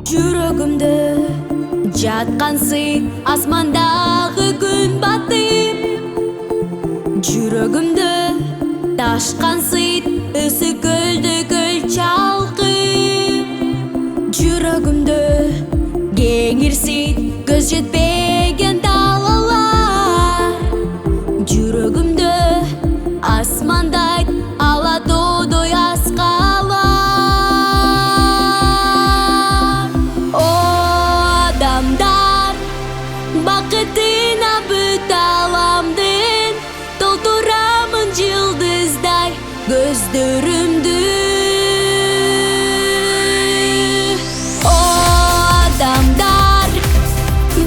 Жүрөгүмдө жаткансың асмандагы күн батып, жүрөгүмдө ташкансың ысы көлдө көл чалкып, жүрөгүмдө кеңирсин көз жетпеген далалар, жүрөгүмдө асмандай ала тоодой аскалар. Бакытына бүт аламдын толтурамын жылдыздай көздөрүмдү. О адамдар,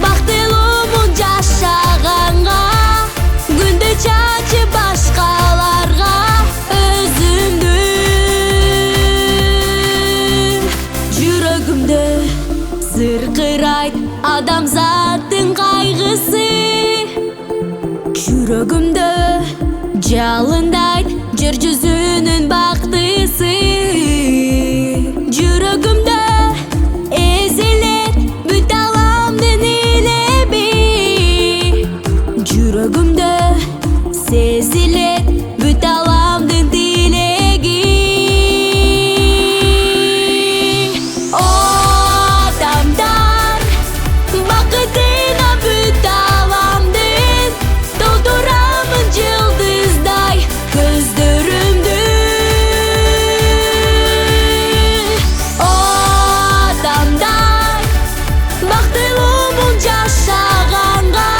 бактылуумун жашаганга, күндө чачып башкаларга өзүмдү. Жүрөгүмдө зыркырайт адамзаттын кайгысы, жүрөгүмдө жалындайт жер жүзүнүн бактысы, жүрөгүмдө эзилет бүт аламдын илеби, жүрөгүмдө сезилет бүт аламдын тилеги. Бакытына бүт аламдын толтурамын жылдыздай көздөрүмдү. О адамдар, бактылуумун жашаганга,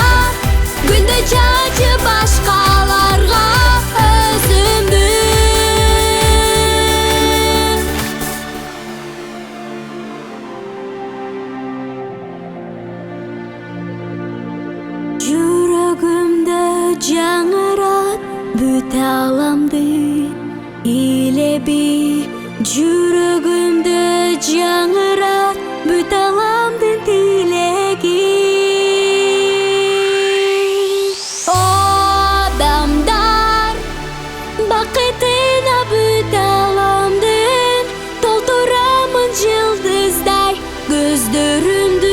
күндө чачып башкаларга өзүмдү. Жүрөгүмдө жаңырат бүт аламдын илеби, жүрөгүмдө жаңырат бүт аламдын тилеги. О адамдар, бакытына бүт аламдын толтурамын жылдыздай көздөрүмдү.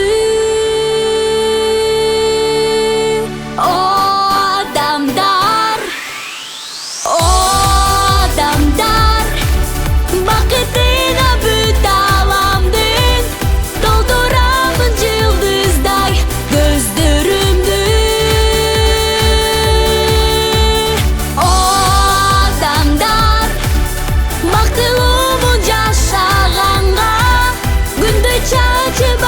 Бакытына бүт аламдын толтурамын жылдыздай көздөрүмдү. О адамдар, бактылуумун жашаганга, күндө чачып